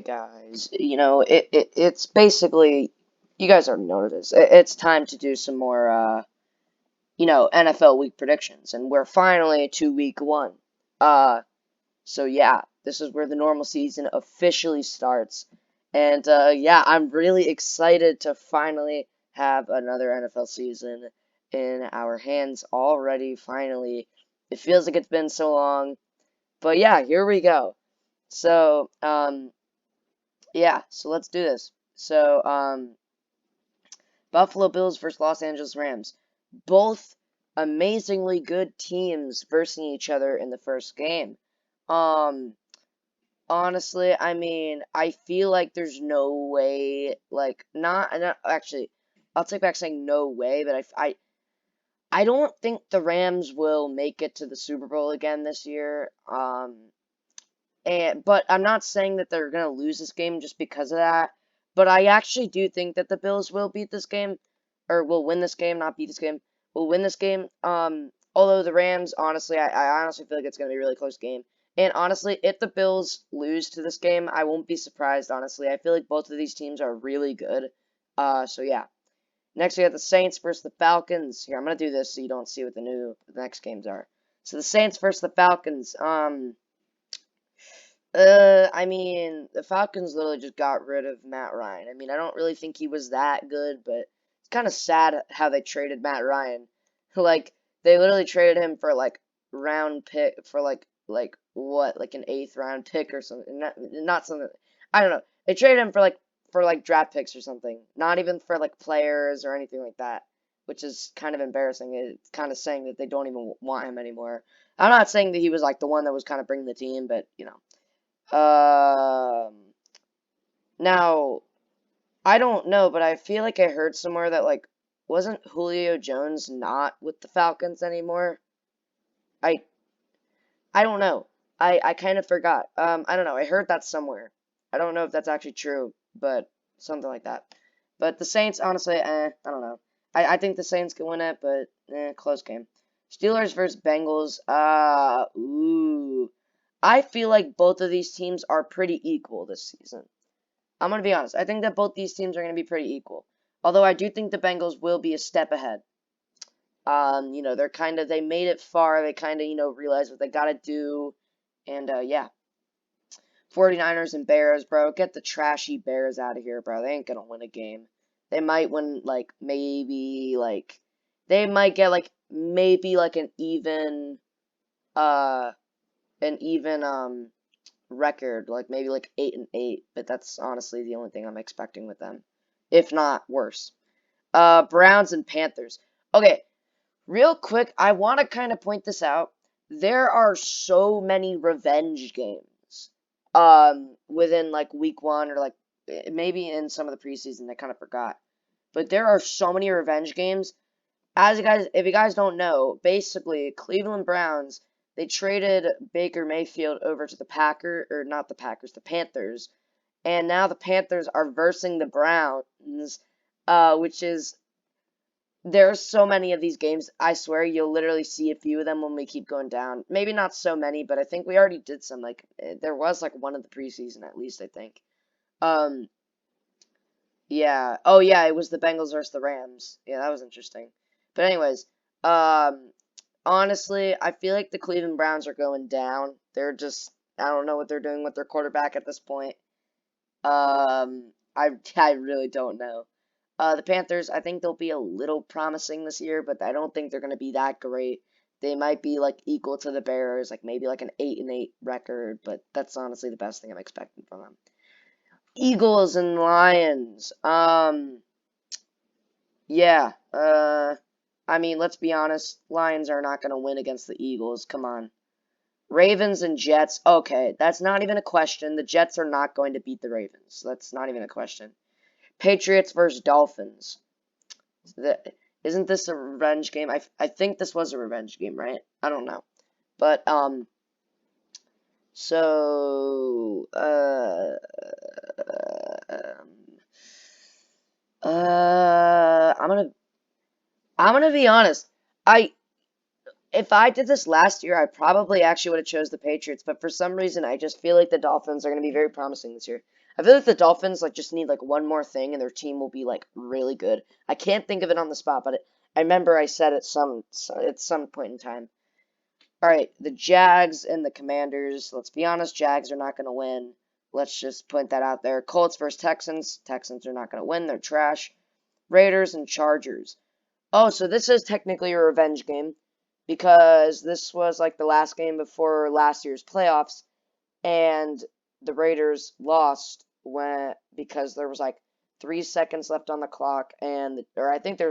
Guys, it's basically, you guys already know what it is. It's time to do some more, NFL week predictions, and we're finally to week one. So yeah, this is where the normal season officially starts, and yeah, I'm really excited to finally have another NFL season in our hands already. Finally, it feels like it's been so long, but yeah, here we go. So, yeah, so let's do this. So, Buffalo Bills versus Los Angeles Rams. Both amazingly good teams versing each other in the first game. Um, Honestly, I mean, I feel like there's no way, like, not actually, I'll take back saying no way, but I don't think the Rams will make it to the Super Bowl again this year. But I'm not saying that they're gonna lose this game just because of that. But I actually do think that the Bills will beat this game, or will win this game, not beat this game. Will win this game. Although the Rams, honestly, I honestly feel like it's gonna be a really close game. And honestly, if the Bills lose to this game, I won't be surprised. Honestly, I feel like both of these teams are really good. So yeah. Next we have the Saints versus the Falcons. Here, I'm gonna do this so you don't see what the next games are. So the Saints versus the Falcons. I mean, the Falcons literally just got rid of Matt Ryan. I mean, I don't really think he was that good, but it's kind of sad how they traded Matt Ryan. Like, they literally traded him for like round pick for like what, like an eighth round pick or something. Not something. I don't know. They traded him for like draft picks or something. Not even for like players or anything like that, which is kind of embarrassing. It's kind of saying that they don't even want him anymore. I'm not saying that he was like the one that was kind of bringing the team, but you know. Um, Now, I don't know, but I feel like I heard somewhere that, like, wasn't Julio Jones not with the Falcons anymore? I I don't know. I kind of forgot. I don't know. I heard that somewhere. I don't know if that's actually true, but something like that. But the Saints, honestly, I don't know. I think the Saints can win it, but close game. Steelers versus Bengals. Ooh. I feel like both of these teams are pretty equal this season. I'm going to be honest. I think that both these teams are going to be pretty equal. Although I do think the Bengals will be a step ahead. They made it far. They kind of, realize what they got to do. And, yeah. 49ers and Bears, bro. Get the trashy Bears out of here, bro. They ain't going to win a game. They might win, like, maybe, like, they might get, like, maybe, like, uh, record, like maybe like 8-8, but that's honestly the only thing I'm expecting with them, if not worse. Browns and Panthers. Okay, real quick, I want to kind of point this out. There are so many revenge games, within like week one or like maybe in some of the preseason. I kind of forgot, but there are so many revenge games. If you guys don't know, basically Cleveland Browns, they traded Baker Mayfield over to the Packers, or not the Packers, the Panthers, and now the Panthers are versing the Browns, which is, there's so many of these games. I swear you'll literally see a few of them when we keep going down. Maybe not so many, but I think we already did some. Like there was like one of the preseason at least, I think. Um, yeah. Oh, yeah, it was the Bengals versus the Rams. Yeah, that was interesting. But anyways, um, honestly, I feel like the Cleveland Browns are going down. I don't know what they're doing with their quarterback at this point. I really don't know. The Panthers, I think they'll be a little promising this year, but I don't think they're going to be that great. They might be like equal to the Bears, like maybe like an 8-8 record, but that's honestly the best thing I'm expecting from them. Eagles and Lions. Yeah. I mean, let's be honest. Lions are not going to win against the Eagles. Come on. Ravens and Jets. Okay, that's not even a question. The Jets are not going to beat the Ravens. That's not even a question. Patriots versus Dolphins. Isn't this a revenge game? I think this was a revenge game, right? I don't know. But, so, I'm gonna be honest. I If I did this last year, I probably actually would have chose the Patriots, but for some reason, I just feel like the Dolphins are going to be very promising this year. I feel like the Dolphins like just need like one more thing, and their team will be like really good. I can't think of it on the spot, but I remember I said it at some point in time. All right, the Jags and the Commanders. Let's be honest, Jags are not going to win. Let's just point that out there. Colts versus Texans. Texans are not going to win. They're trash. Raiders and Chargers. Oh, so this is technically a revenge game because this was like the last game before last year's playoffs, and the Raiders lost when because there was like 3 seconds left on the clock, and or I think there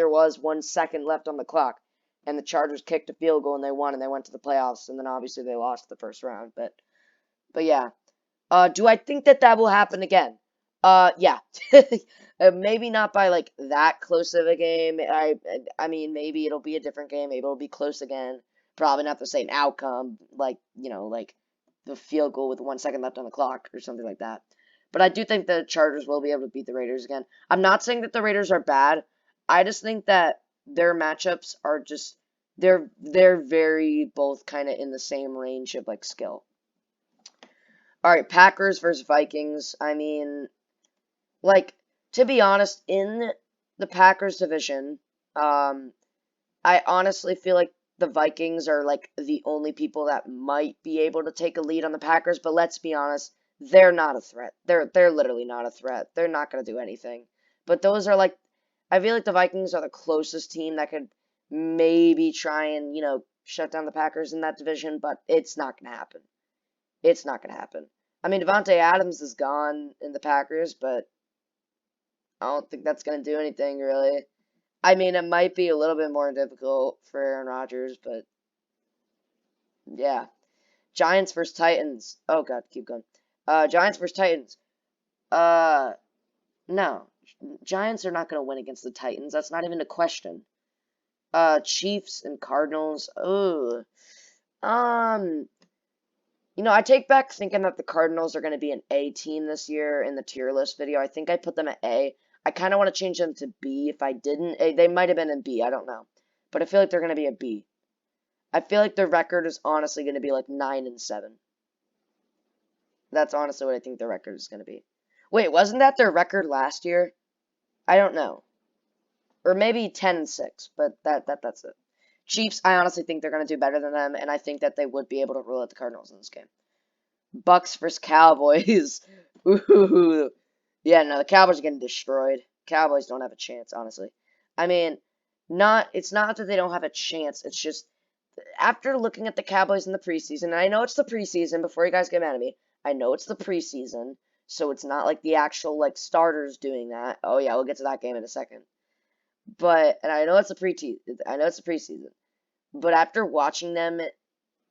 was 1 second left on the clock, and the Chargers kicked a field goal and they won and they went to the playoffs, and then obviously they lost the first round, but yeah. Do I think that that will happen again? Yeah. Maybe not by like that close of a game. I mean, maybe it'll be a different game. Maybe it'll be close again. Probably not the same outcome, like like the field goal with 1 second left on the clock or something like that. But I do think the Chargers will be able to beat the Raiders again. I'm not saying that the Raiders are bad. I just think that their matchups are just they're very both kind of in the same range of like skill. All right, Packers versus Vikings. I mean, like, to be honest, in the Packers division, I honestly feel like the Vikings are like the only people that might be able to take a lead on the Packers, but let's be honest, they're not a threat. They're literally not a threat. They're not going to do anything. But those are like I feel like the Vikings are the closest team that could maybe try and, shut down the Packers in that division, but it's not going to happen. It's not going to happen. I mean, Devontae Adams is gone in the Packers, but I don't think that's going to do anything, really. I mean, it might be a little bit more difficult for Aaron Rodgers, but yeah. Giants versus Titans. Oh, God, keep going. Giants versus Titans. Uh, no. Giants are not going to win against the Titans. That's not even a question. Chiefs and Cardinals. Oh. Um, I take back thinking that the Cardinals are going to be an A team this year in the tier list video. I think I put them at A. I kind of want to change them to B if I didn't. They might have been in B. I don't know. But I feel like they're going to be a B. I feel like their record is honestly going to be like 9-7. That's honestly what I think their record is going to be. Wait, wasn't that their record last year? I don't know. Or maybe 10-6, but that's it. Chiefs, I honestly think they're going to do better than them, and I think that they would be able to rule out the Cardinals in this game. Bucks versus Cowboys. Ooh. Yeah, no, the Cowboys are getting destroyed. Cowboys don't have a chance, honestly. I mean, it's not that they don't have a chance. It's just after looking at the Cowboys in the preseason, and I know it's the preseason, before you guys get mad at me, I know it's the preseason, so it's not like the actual like starters doing that. Oh yeah, we'll get to that game in a second. And I know it's the preseason. But after watching them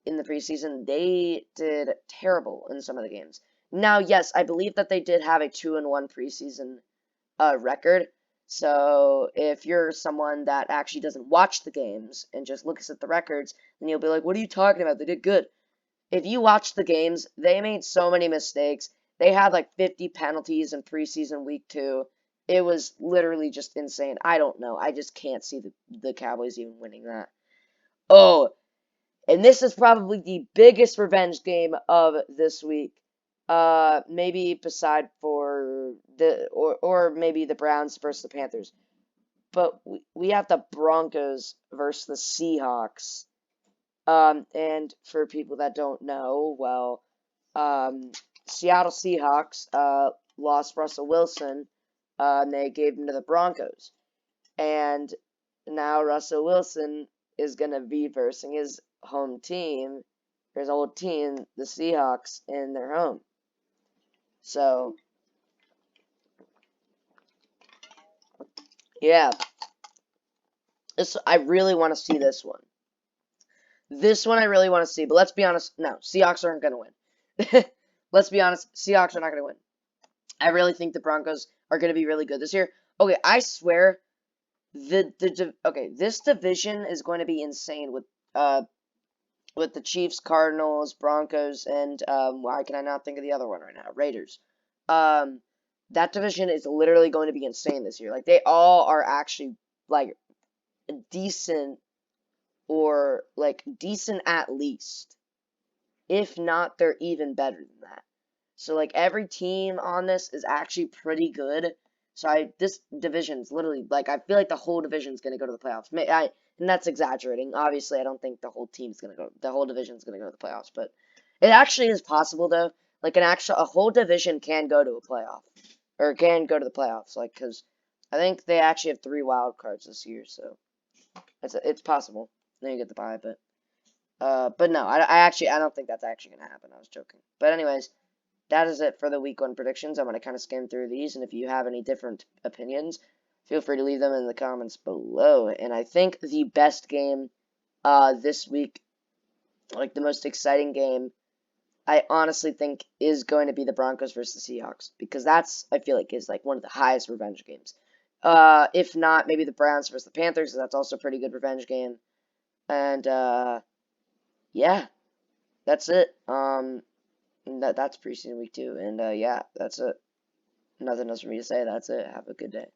in the preseason, they did terrible in some of the games. Now, yes, I believe that they did have a 2-1 preseason record. So if you're someone that actually doesn't watch the games and just looks at the records, then you'll be like, what are you talking about? They did good. If you watch the games, they made so many mistakes. They had like 50 penalties in preseason week 2. It was literally just insane. I don't know. I just can't see the Cowboys even winning that. Oh, and this is probably the biggest revenge game of this week. Maybe beside for or maybe the Browns versus the Panthers. But we have the Broncos versus the Seahawks. And for people that don't know, well, Seattle Seahawks lost Russell Wilson, and they gave him to the Broncos. And now Russell Wilson is going to be versing his home team, or his old team, the Seahawks, in their home. So, yeah. I really want to see this one. This one I really want to see, but let's be honest, no, Seahawks aren't going to win. Let's be honest, Seahawks are not going to win. I really think the Broncos are going to be really good this year. Okay, I swear, this division is going to be insane with the Chiefs, Cardinals, Broncos, and why can I not think of the other one right now? Raiders. That division is literally going to be insane this year. Like they all are actually like decent or like decent at least. If not, they're even better than that. So like every team on this is actually pretty good. So this division's literally like I feel like the whole division's gonna go to the playoffs. And that's exaggerating. Obviously, I don't think the whole division's gonna go to the playoffs, but it actually is possible though. Like a whole division can go to a playoff or can go to the playoffs. Like because I think they actually have 3 wild cards this year, so it's possible. Then you get the bye, but no, I don't think that's actually gonna happen. I was joking. But anyways, that is it for the week 1 predictions. I'm going to kind of skim through these, and if you have any different opinions, feel free to leave them in the comments below. And I think the best game this week, like the most exciting game, I honestly think is going to be the Broncos versus the Seahawks, because that's, I feel like, is like one of the highest revenge games. If not, maybe the Browns versus the Panthers, that's also a pretty good revenge game. And yeah, that's it. That's preseason week 2, and yeah, that's it. Nothing else for me to say. That's it. Have a good day.